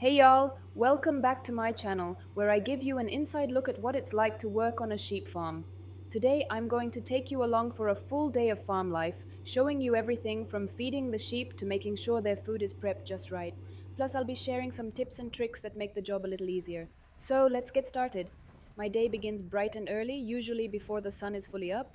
Hey y'all, welcome back to my channel where I give you an inside look at what it's like to work on a sheep farm. Today I'm going to take you along for a full day of farm life, showing you everything from feeding the sheep to making sure their food is prepped just right. Plus I'll be sharing some tips and tricks that make the job a little easier. So let's get started. My day begins bright and early, usually before the sun is fully up.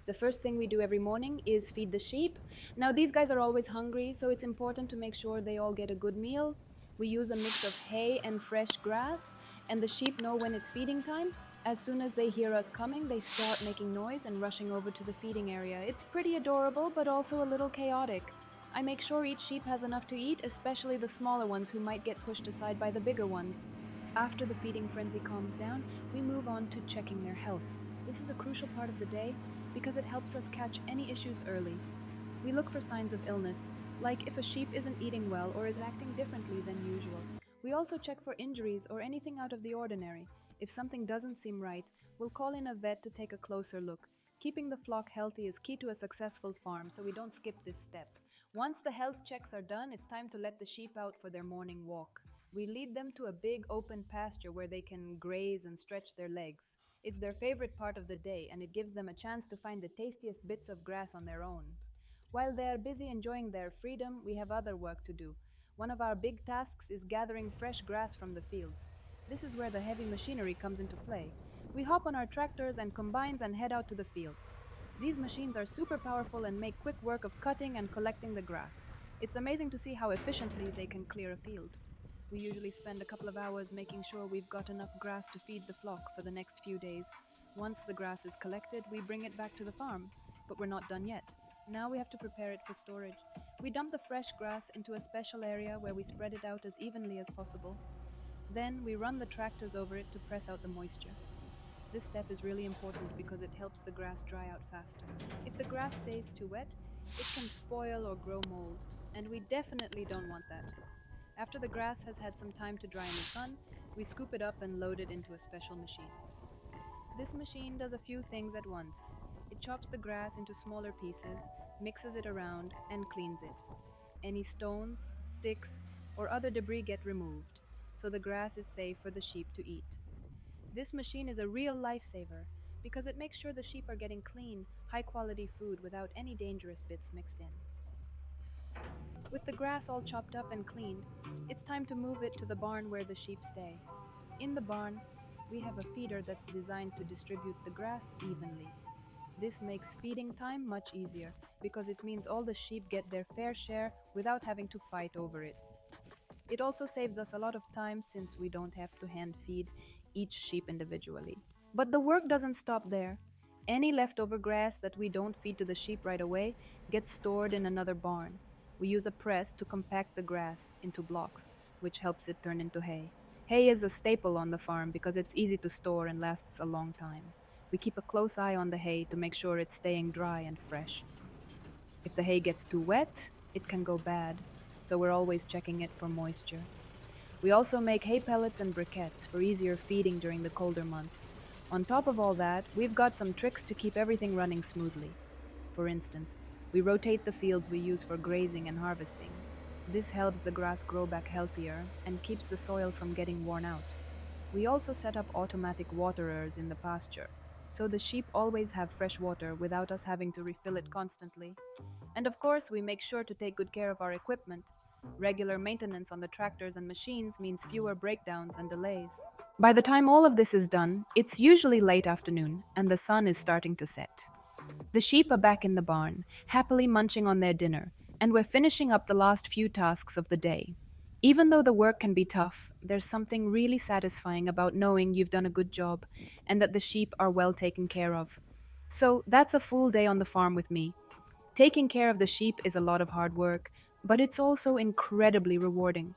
The first thing we do every morning is feed the sheep. Now, these guys are always hungry, so it's important to make sure they all get a good meal. We use a mix of hay and fresh grass, and the sheep know when it's feeding time. As soon as they hear us coming, they start making noise and rushing over to the feeding area. It's pretty adorable, but also a little chaotic. I make sure each sheep has enough to eat, especially the smaller ones who might get pushed aside by the bigger ones. After the feeding frenzy calms down, we move on to checking their health. This is a crucial part of the day because it helps us catch any issues early. We look for signs of illness, like if a sheep isn't eating well or is acting differently than usual. We also check for injuries or anything out of the ordinary. If something doesn't seem right, we'll call in a vet to take a closer look. Keeping the flock healthy is key to a successful farm, so we don't skip this step. Once the health checks are done, it's time to let the sheep out for their morning walk. We lead them to a big open pasture where they can graze and stretch their legs. It's their favorite part of the day, and it gives them a chance to find the tastiest bits of grass on their own. While they are busy enjoying their freedom, we have other work to do. One of our big tasks is gathering fresh grass from the fields. This is where the heavy machinery comes into play. We hop on our tractors and combines and head out to the fields. These machines are super powerful and make quick work of cutting and collecting the grass. It's amazing to see how efficiently they can clear a field. We usually spend a couple of hours making sure we've got enough grass to feed the flock for the next few days. Once the grass is collected, we bring it back to the farm. But we're not done yet. Now we have to prepare it for storage. We dump the fresh grass into a special area where we spread it out as evenly as possible. Then we run the tractors over it to press out the moisture. This step is really important because it helps the grass dry out faster. If the grass stays too wet, it can spoil or grow mold, and we definitely don't want that. After the grass has had some time to dry in the sun, we scoop it up and load it into a special machine. This machine does a few things at once. It chops the grass into smaller pieces, mixes it around, and cleans it. Any stones, sticks, or other debris get removed, so the grass is safe for the sheep to eat. This machine is a real lifesaver because it makes sure the sheep are getting clean, high quality food without any dangerous bits mixed in. With the grass all chopped up and cleaned, it's time to move it to the barn where the sheep stay. In the barn, we have a feeder that's designed to distribute the grass evenly. This makes feeding time much easier because it means all the sheep get their fair share without having to fight over it. It also saves us a lot of time since we don't have to hand feed each sheep individually. But the work doesn't stop there. Any leftover grass that we don't feed to the sheep right away gets stored in another barn. We use a press to compact the grass into blocks, which helps it turn into hay. Hay is a staple on the farm because it's easy to store and lasts a long time. We keep a close eye on the hay to make sure it's staying dry and fresh. If the hay gets too wet, it can go bad, so we're always checking it for moisture. We also make hay pellets and briquettes for easier feeding during the colder months. On top of all that, we've got some tricks to keep everything running smoothly. For instance, we rotate the fields we use for grazing and harvesting. This helps the grass grow back healthier and keeps the soil from getting worn out. We also set up automatic waterers in the pasture, so the sheep always have fresh water without us having to refill it constantly. And of course, we make sure to take good care of our equipment. Regular maintenance on the tractors and machines means fewer breakdowns and delays. By the time all of this is done, it's usually late afternoon and the sun is starting to set. The sheep are back in the barn, happily munching on their dinner, and we're finishing up the last few tasks of the day. Even though the work can be tough, there's something really satisfying about knowing you've done a good job and that the sheep are well taken care of. So that's a full day on the farm with me. Taking care of the sheep is a lot of hard work, but it's also incredibly rewarding.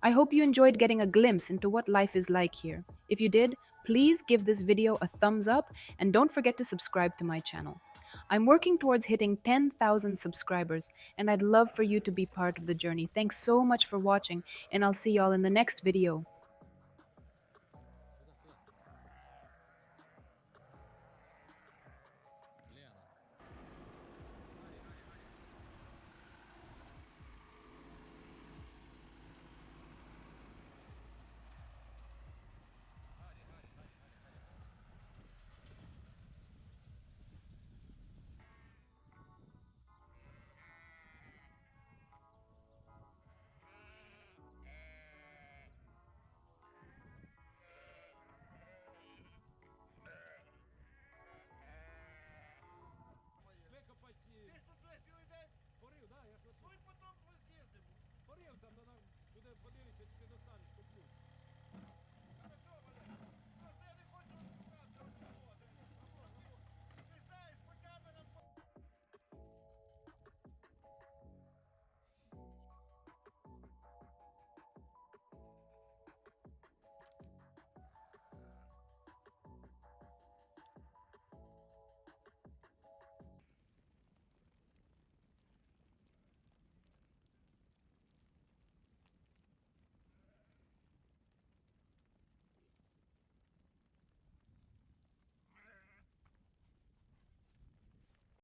I hope you enjoyed getting a glimpse into what life is like here. If you did, please give this video a thumbs up and don't forget to subscribe to my channel. I'm working towards hitting 10,000 subscribers, and I'd love for you to be part of the journey. Thanks so much for watching, and I'll see y'all in the next video.